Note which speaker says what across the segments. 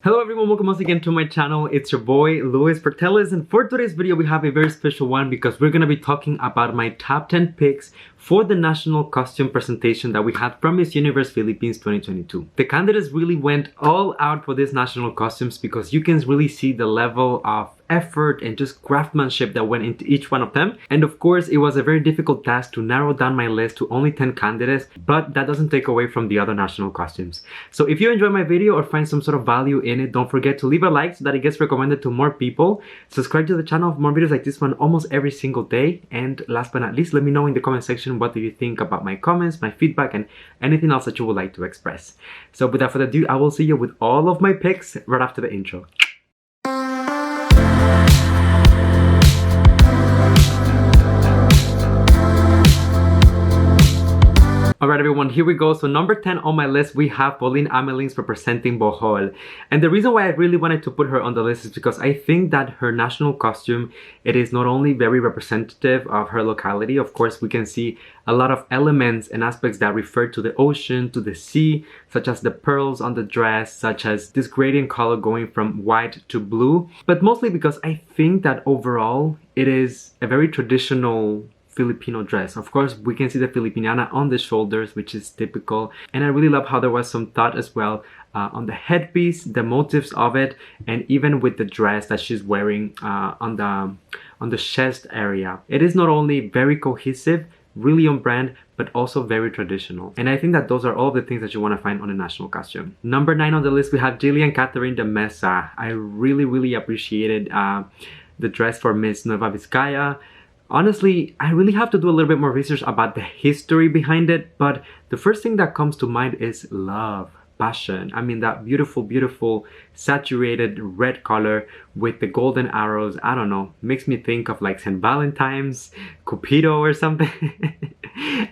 Speaker 1: Hello everyone, welcome once again to my channel. It's your boy Luis Portelles, and for today's video we have a very special one because we're going to be talking about my top 10 picks for the national costume presentation that we had from Miss Universe Philippines 2022. The candidates really went all out for these national costumes because you can really see the level of effort and just craftsmanship that went into each one of them. And of course, it was a very difficult task to narrow down my list to only 10 candidates, but that doesn't take away from the other national costumes. So if you enjoy my video or find some sort of value in it, don't forget to leave a like so that it gets recommended to more people. Subscribe to the channel for more videos like this one almost every single day. And last but not least, let me know in the comment section what do you think about my comments, my feedback, and anything else that you would like to express. So without further ado, I will see you with all of my picks right after the intro. Alright everyone, here we go. So number 10 on my list, we have Pauline Amelines representing Bohol. And the reason why I really wanted to put her on the list is because I think that her national costume, it is not only very representative of her locality. Of course, we can see a lot of elements and aspects that refer to the ocean, to the sea, such as the pearls on the dress, such as this gradient color going from white to blue. But mostly because I think that overall, it is a very traditional Filipino dress. Of course, we can see the Filipiniana on the shoulders, which is typical, and I really love how there was some thought as well on the headpiece, the motifs of it, and even with the dress that she's wearing on the chest area. It is not only very cohesive, really on brand, but also very traditional. And I think that those are all the things that you want to find on a national costume. Number 9 on the list, we have Jillian Catherine de Mesa. I really appreciated the dress for Miss Nueva Vizcaya. Honestly, I really have to do a little bit more research about the history behind it, but the first thing that comes to mind is love, passion. I mean, that beautiful saturated red color with the golden arrows, I don't know, makes me think of like St. Valentine's, Cupido or something.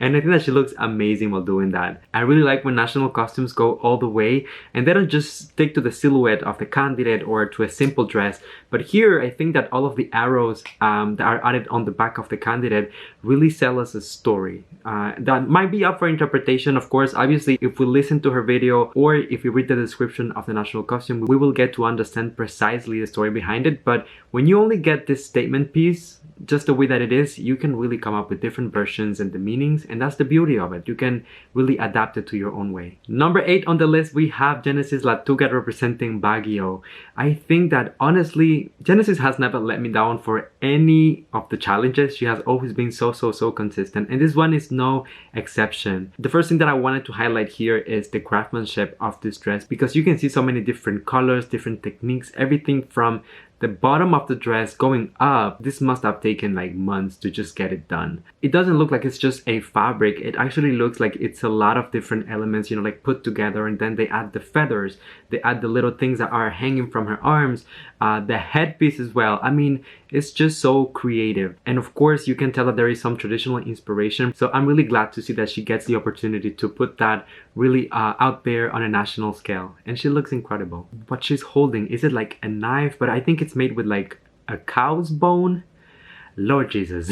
Speaker 1: And I think that she looks amazing while doing that. I really like when national costumes go all the way and they don't just stick to the silhouette of the candidate or to a simple dress. But here, I think that all of the arrows that are added on the back of the candidate really sell us a story. That might be up for interpretation, of course. Obviously, if we listen to her video or if we read the description of the national costume, we will get to understand precisely the story behind it. But when you only get this statement piece, just the way that it is, you can really come up with different versions and the meanings, and that's the beauty of it. You can really adapt it to your own way. Number 8 on the list, we have Genesis Latuca representing Baguio. I think that honestly, Genesis has never let me down for any of the challenges. She has always been so consistent, and this one is no exception. The first thing that I wanted to highlight here is the craftsmanship of this dress, because you can see so many different colors, different techniques, everything from the bottom of the dress going up. This must have taken like months to just get it done. It doesn't look like it's just a fabric. It actually looks like it's a lot of different elements, you know, like put together, and then they add the feathers, they add the little things that are hanging from her arms, the headpiece as well. I mean, it's just so creative. And of course, you can tell that there is some traditional inspiration. So I'm really glad to see that she gets the opportunity to put that really out there on a national scale. And she looks incredible. What she's holding, is it like a knife? But I think it's made with like a cow's bone. Lord Jesus.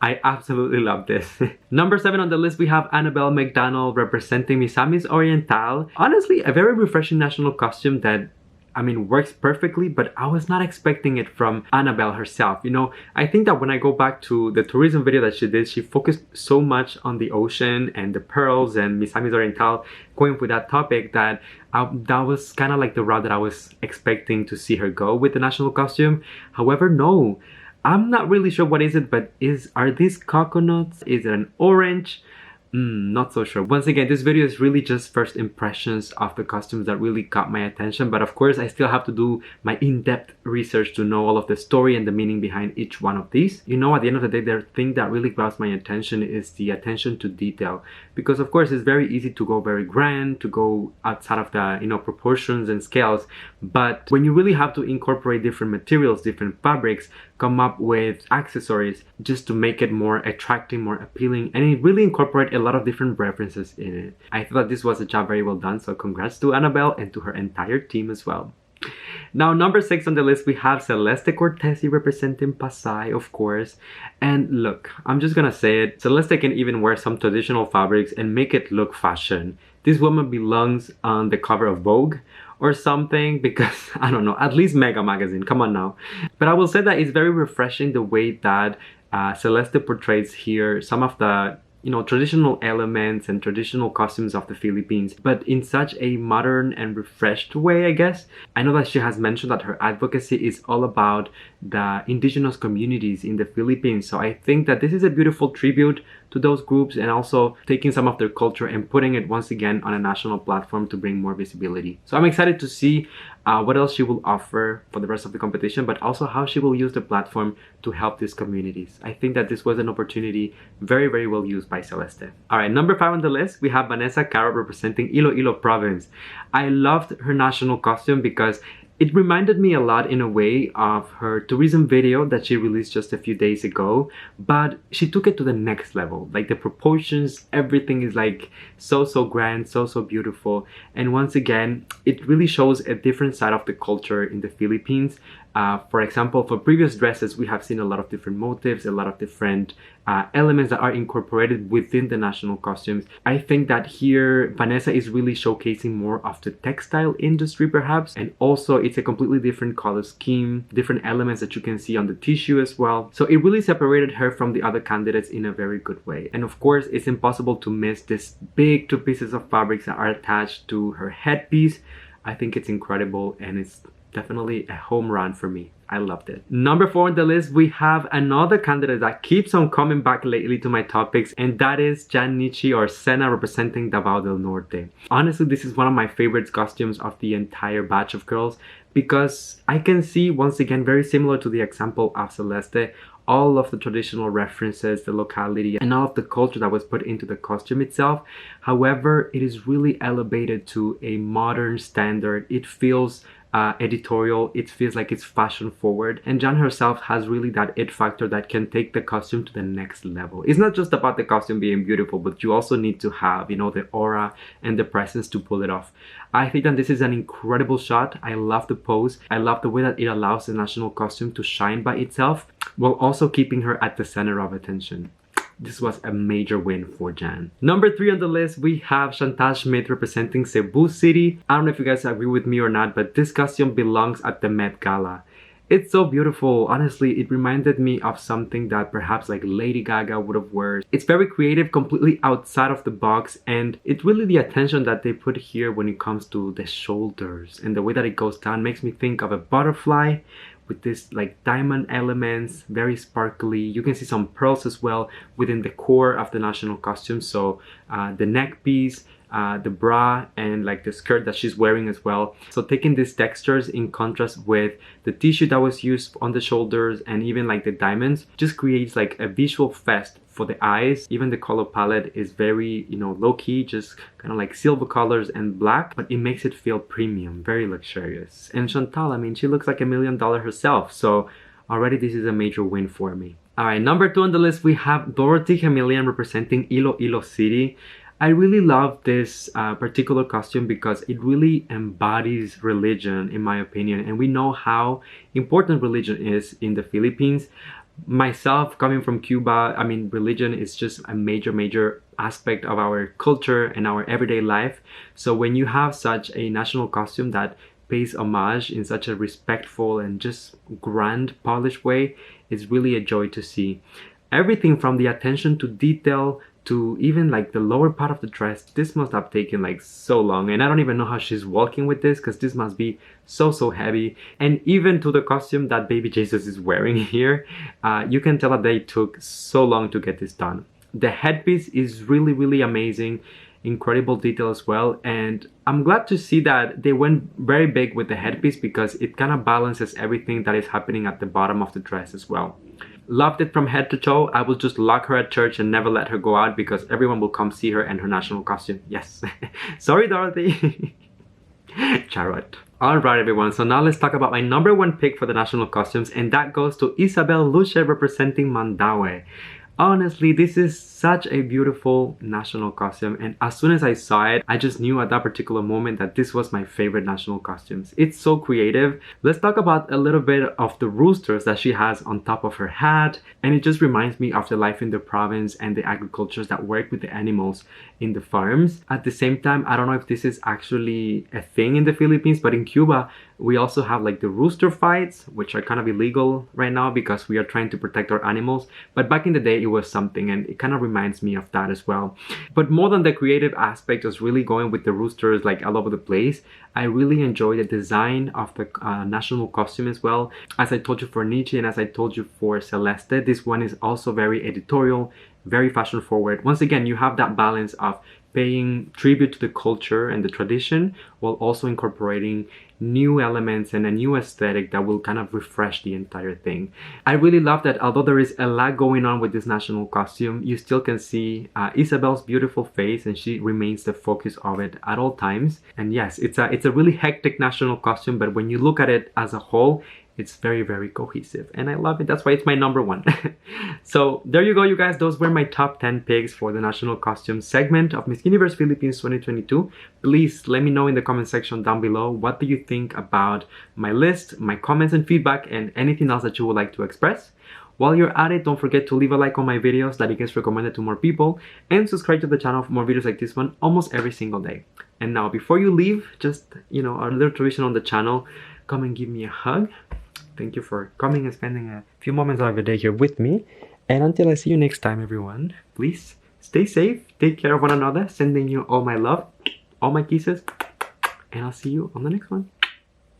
Speaker 1: I absolutely love this. Number 7 on the list, we have Annabelle McDonald representing Misamis Oriental. Honestly, a very refreshing national costume that, I mean, works perfectly, but I was not expecting it from Annabelle herself. You know, I think that when I go back to the tourism video that she did, she focused so much on the ocean and the pearls and Misamis Oriental, going with that topic, that that was kind of like the route that I was expecting to see her go with the national costume. However, no. I'm not really sure what is it, but are these coconuts? Is it an orange? Not so sure. Once again, this video is really just first impressions of the costumes that really caught my attention, but of course I still have to do my in-depth research to know all of the story and the meaning behind each one of these. You know, at the end of the day, the thing that really grabs my attention is the attention to detail, because of course it's very easy to go very grand, to go outside of the, you know, proportions and scales, but when you really have to incorporate different materials, different fabrics, come up with accessories just to make it more attractive, more appealing, and it really incorporate a lot of different references in it. I thought this was a job very well done, so congrats to Annabelle and to her entire team as well. Now, number 6 on the list, we have Celeste Cortes representing Pasay, of course. And look, I'm just gonna say it, Celeste can even wear some traditional fabrics and make it look fashion. This woman belongs on the cover of Vogue or something, because I don't know, at least Mega magazine, come on now. But I will say that it's very refreshing the way that Celeste portrays here some of the traditional elements and traditional costumes of the Philippines, but in such a modern and refreshed way, I guess. I know that she has mentioned that her advocacy is all about the indigenous communities in the Philippines. So I think that this is a beautiful tribute to those groups, and also taking some of their culture and putting it once again on a national platform to bring more visibility. So I'm excited to see what else she will offer for the rest of the competition, but also how she will use the platform to help these communities. I think that this was an opportunity very, very well used by Celeste. All right, number 5 on the list, we have Vanessa Cara representing Iloilo province. I loved her national costume because it reminded me a lot in a way of her tourism video that she released just a few days ago, but she took it to the next level. Like the proportions, everything is like so grand, so beautiful. And once again, it really shows a different side of the culture in the Philippines. For example, for previous dresses, we have seen a lot of different motifs, a lot of different elements that are incorporated within the national costumes. I think that here, Vanessa is really showcasing more of the textile industry perhaps, and also it's a completely different color scheme, different elements that you can see on the tissue as well. So it really separated her from the other candidates in a very good way. And of course, it's impossible to miss this big 2 pieces of fabrics that are attached to her headpiece. I think it's incredible, and it's definitely a home run for me. I loved it. Number 4 on the list, we have another candidate that keeps on coming back lately to my topics, and that is Channie Nichi, or Senna, representing Davao del Norte. Honestly, this is one of my favorite costumes of the entire batch of girls, because I can see, once again, very similar to the example of Celeste, all of the traditional references, the locality, and all of the culture that was put into the costume itself. However, it is really elevated to a modern standard. It feels editorial, it feels like it's fashion forward, and Jan herself has really that it factor that can take the costume to the next level. It's not just about the costume being beautiful, but you also need to have, the aura and the presence to pull it off. I think that this is an incredible shot. I love the pose. I love the way that it allows the national costume to shine by itself while also keeping her at the center of attention. This was a major win for Jan. Number 3 on the list, we have Chantal Smith representing Cebu City. I don't know if you guys agree with me or not, but this costume belongs at the Met Gala. It's so beautiful. Honestly, it reminded me of something that perhaps like Lady Gaga would have worn. It's very creative, completely outside of the box, and it's really the attention that they put here when it comes to the shoulders, and the way that it goes down makes me think of a butterfly with this like diamond elements, very sparkly. You can see some pearls as well within the core of the national costume. So the neck piece, the bra, and like the skirt that she's wearing as well. So taking these textures in contrast with the tissue that was used on the shoulders and even like the diamonds just creates like a visual fest for the eyes. Even the color palette is very, low-key, just kind of like silver colors and black, but it makes it feel premium, very luxurious. And Chantal, I mean, she looks like $1 million herself, so already this is a major win for me. All right, number 2 on the list, we have Dorothy Chameleon representing Iloilo City. I really love this particular costume because it really embodies religion, in my opinion, and we know how important religion is in the Philippines. Myself, coming from Cuba, I mean, religion is just a major aspect of our culture and our everyday life. So when you have such a national costume that pays homage in such a respectful and just grand, polished way, it's really a joy to see. Everything from the attention to detail to even like the lower part of the dress, this must have taken like so long, and I don't even know how she's walking with this, because this must be so heavy. And even to the costume that baby Jesus is wearing here, you can tell that they took so long to get this done. The headpiece is really amazing, incredible detail as well, and I'm glad to see that they went very big with the headpiece because it kind of balances everything that is happening at the bottom of the dress as well. Loved it from head to toe. I will just lock her at church and never let her go out because everyone will come see her in her national costume. Yes. Sorry, Dorothy. Charot. Alright everyone, so now let's talk about my number 1 pick for the national costumes, and that goes to Isabel Lucia representing Mandaue. Honestly, this is such a beautiful national costume, and as soon as I saw it, I just knew at that particular moment that this was my favorite national costumes. It's so creative. Let's talk about a little bit of the roosters that she has on top of her hat, and it just reminds me of the life in the province and the agricultures that work with the animals in the farms. At the same time, I don't know if this is actually a thing in the Philippines, but in Cuba, we also have like the rooster fights, which are kind of illegal right now because we are trying to protect our animals. But back in the day, it was something, and it kind of reminds me of that as well. But more than the creative aspect of really going with the roosters like all over the place, I really enjoy the design of the national costume as well. As I told you for Nichi and as I told you for Celeste, this one is also very editorial, very fashion forward. Once again, you have that balance of paying tribute to the culture and the tradition while also incorporating new elements and a new aesthetic that will kind of refresh the entire thing. I really love that although there is a lot going on with this national costume, you still can see Isabel's beautiful face, and she remains the focus of it at all times. And yes, it's a really hectic national costume, but when you look at it as a whole, it's very, very cohesive, and I love it. That's why it's my number one. So there you go, you guys. Those were my top 10 picks for the national costume segment of Miss Universe Philippines 2022. Please let me know in the comment section down below, what do you think about my list, my comments and feedback, and anything else that you would like to express. While you're at it, don't forget to leave a like on my videos that it gets recommended to more people, and subscribe to the channel for more videos like this one almost every single day. And now, before you leave, just, you know, our little tradition on the channel, come and give me a hug. Thank you for coming and spending a few moments of your day here with me. And until I see you next time, everyone, please stay safe, take care of one another, sending you all my love, all my kisses, and I'll see you on the next one.